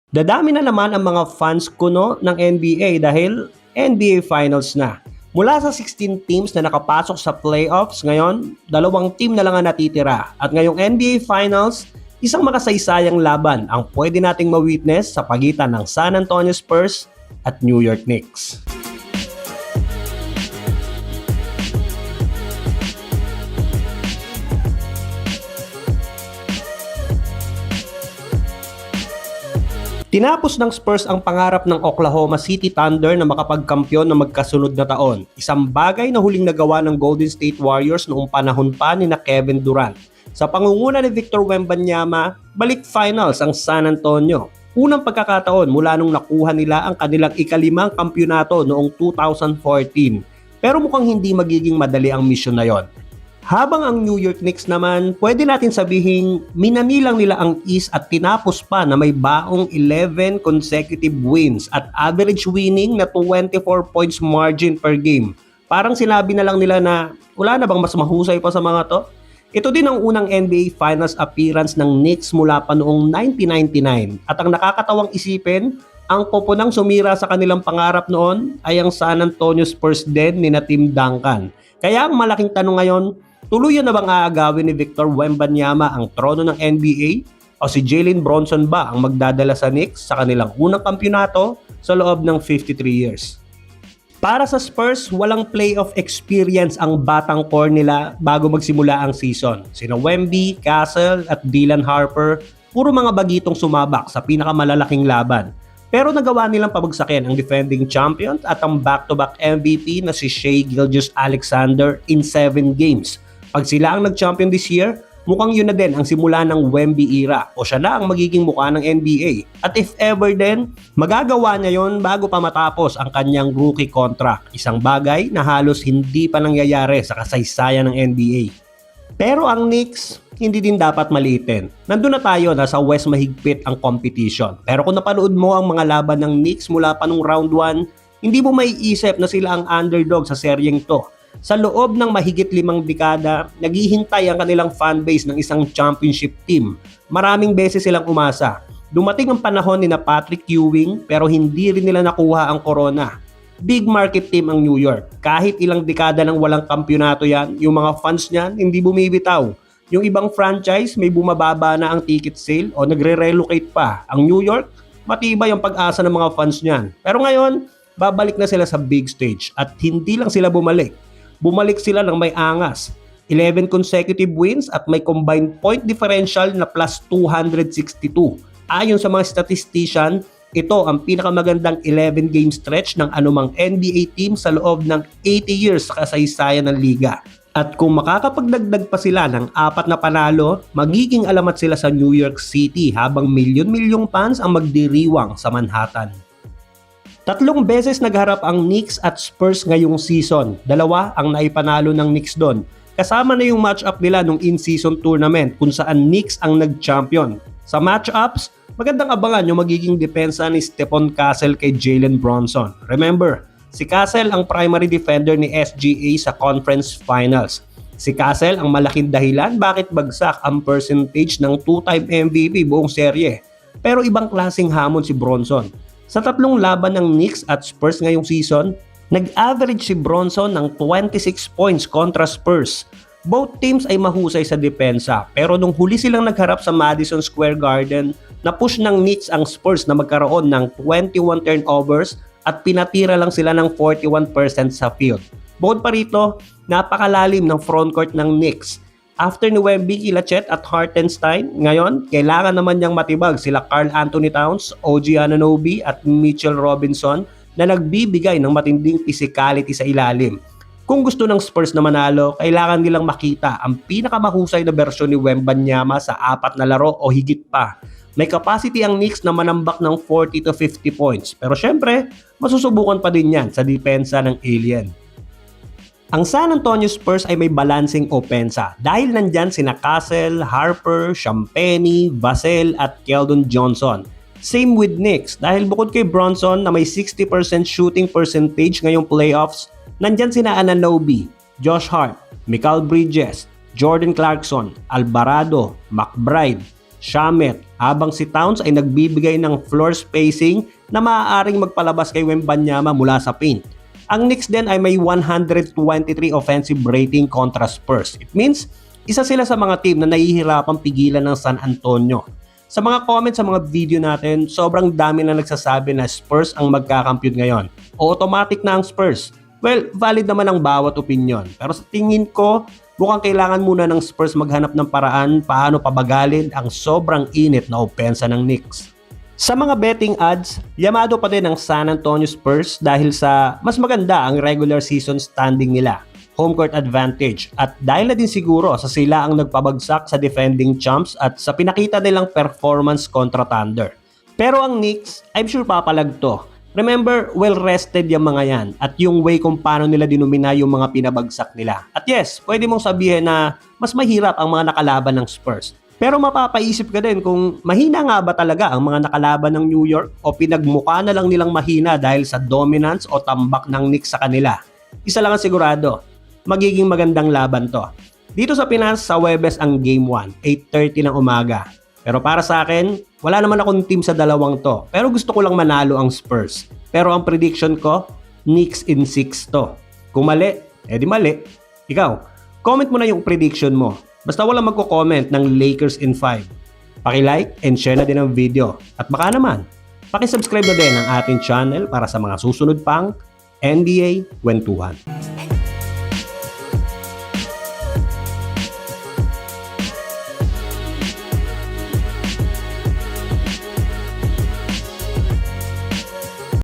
Dadami na naman ang mga fans kuno ng NBA dahil NBA Finals na. Mula sa 16 teams na nakapasok sa playoffs ngayon, 2 team na lang ang natitira. At ngayong NBA Finals, isang makasaysayang laban ang pwede nating ma-witness sa pagitan ng San Antonio Spurs at New York Knicks. Tinapos ng Spurs ang pangarap ng Oklahoma City Thunder na makapagkampiyon na magkasunod na taon. Isang bagay na huling nagawa ng Golden State Warriors noong panahon pa ni na Kevin Durant. Sa pangunguna ni Victor Wembanyama, balik finals ang San Antonio. Unang pagkakataon mula nung nakuha nila ang kanilang ikalimang kampyonato noong 2014. Pero mukhang hindi magiging madali ang misyon na yon. Habang ang New York Knicks naman, pwede natin sabihing minanilang nila ang East at tinapos pa na may baong 11 consecutive wins at average winning na 24 points margin per game. Parang sinabi na lang nila na wala na bang mas mahusay pa sa mga to? Ito din ang unang NBA Finals appearance ng Knicks mula pa noong 1999 at ang nakakatawang isipin, ang koponang sumira sa kanilang pangarap noon ay ang San Antonio Spurs din ni na Tim Duncan. Kaya ang malaking tanong ngayon, tuluyan na bang aagawin ni Victor Wembanyama ang trono ng NBA o si Jalen Bronson ba ang magdadala sa Knicks sa kanilang unang kampyonato sa loob ng 53 years? Para sa Spurs, walang playoff experience ang batang core nila bago magsimula ang season. Sina Wemby, Castle at Dylan Harper, puro mga bagitong sumabak sa pinakamalalaking laban. Pero nagawa nilang pabagsakin ang defending champions at ang back-to-back MVP na si Shai Gilgeous-Alexander in 7 games. Pag sila ang nag-champion this year, mukhang yun na din ang simula ng Wemby era o siya na ang magiging mukha ng NBA. At if ever din, magagawa niya yon bago pa matapos ang kanyang rookie contract. Isang bagay na halos hindi pa nangyayari sa kasaysayan ng NBA. Pero ang Knicks, hindi din dapat maliitin. Nandun na tayo na sa West mahigpit ang competition. Pero kung napanood mo ang mga laban ng Knicks mula pa nung round 1, hindi mo maiisip na sila ang underdog sa seryeng to. Sa loob ng mahigit 5 dekada, naghihintay ang kanilang fanbase ng isang championship team. Maraming beses silang umasa. Dumating ang panahon ni na Patrick Ewing pero hindi rin nila nakuha ang corona. Big market team ang New York. Kahit ilang dekada nang walang kampyonato yan, yung mga fans niyan hindi bumibitaw. Yung ibang franchise may bumababa na ang ticket sale o nagre-relocate pa. Ang New York, matibay ang pag-asa ng mga fans niyan. Pero ngayon, babalik na sila sa big stage at hindi lang sila bumalik. Bumalik sila ng may angas. 11 consecutive wins at may combined point differential na plus 262. Ayon sa mga statistician, ito ang pinakamagandang 11-game stretch ng anumang NBA team sa loob ng 80 years sa kasaysayan ng liga. At kung makakapagdagdag pa sila ng 4 na panalo, magiging alamat sila sa New York City habang milyon-milyong fans ang magdiriwang sa Manhattan. 3 beses nagharap ang Knicks at Spurs ngayong season. 2 ang naipanalo ng Knicks doon. Kasama na yung matchup nila nung in-season tournament kung saan Knicks ang nag-champion. Sa matchups, magandang abangan yung magiging depensa ni Stephon Castle kay Jalen Bronson. Remember, si Castle ang primary defender ni SGA sa conference finals. Si Castle ang malaking dahilan bakit bagsak ang percentage ng 2-time MVP buong serye. Pero ibang klaseng hamon si Bronson. Sa 3 laban ng Knicks at Spurs ngayong season, nag-average si Bronson ng 26 points kontra Spurs. Both teams ay mahusay sa depensa pero nung huli silang nagharap sa Madison Square Garden, na-push ng Knicks ang Spurs na magkaroon ng 21 turnovers at pinatira lang sila ng 41% sa field. Bukod pa rito, napakalalim ng frontcourt ng Knicks. After ni Wemby, Kilachet at Hartenstein, ngayon, kailangan naman niyang matibag sila Karl Anthony Towns, OG Anunoby at Mitchell Robinson na nagbibigay ng matinding physicality sa ilalim. Kung gusto ng Spurs na manalo, kailangan nilang makita ang pinakamahusay na bersyon ni Wembanyama sa 4 na laro o higit pa. May capacity ang Knicks na manambak ng 40 to 50 points. Pero syempre, masusubukan pa din yan sa depensa ng Alien. Ang San Antonio Spurs ay may balancing opensa dahil nandyan sina Castle, Harper, Champagnie, Vassell at Keldon Johnson. Same with Knicks dahil bukod kay Bronson na may 60% shooting percentage ngayong playoffs, nandyan sina Anunoby, Josh Hart, Mikal Bridges, Jordan Clarkson, Alvarado, McBride, Shamet, habang si Towns ay nagbibigay ng floor spacing na maaaring magpalabas kay Wembanyama mula sa paint. Ang Knicks din ay may 123 offensive rating kontra Spurs. It means, isa sila sa mga team na nahihirapang pigilan ng San Antonio. Sa mga comments sa mga video natin, sobrang dami na nagsasabi na Spurs ang magkakampiyon ngayon. O automatic na ang Spurs. Well, valid naman ang bawat opinion. Pero sa tingin ko, mukhang kailangan muna ng Spurs maghanap ng paraan paano pabagalin ang sobrang init na opensa ng Knicks. Sa mga betting odds, yamado pa din ang San Antonio Spurs dahil sa mas maganda ang regular season standing nila, home court advantage, at dahil na din siguro sa sila ang nagpabagsak sa defending champs at sa pinakita nilang performance kontra Thunder. Pero ang Knicks, I'm sure papalag to. Remember, well-rested yung mga yan at yung way kung paano nila dinumina yung mga pinabagsak nila. At yes, pwede mong sabihin na mas mahirap ang mga nakalaban ng Spurs. Pero mapapaisip ka din kung mahina nga ba talaga ang mga nakalaban ng New York o pinagmukha na lang nilang mahina dahil sa dominance o tambak ng Knicks sa kanila. Isa lang ang sigurado, magiging magandang laban to. Dito sa Pinas, sa Webes ang Game 1, 8:30 ng umaga. Pero para sa akin, wala naman akong team sa dalawang to. Pero gusto ko lang manalo ang Spurs. Pero ang prediction ko, Knicks in 6 to. Kung mali, edi mali. Ikaw, comment mo na yung prediction mo. Basta walang magko-comment ng Lakers in 5. Paki-like and share na din ang video. At baka naman, paki-subscribe na din ang ating channel para sa mga susunod pang NBA Kwentuhan.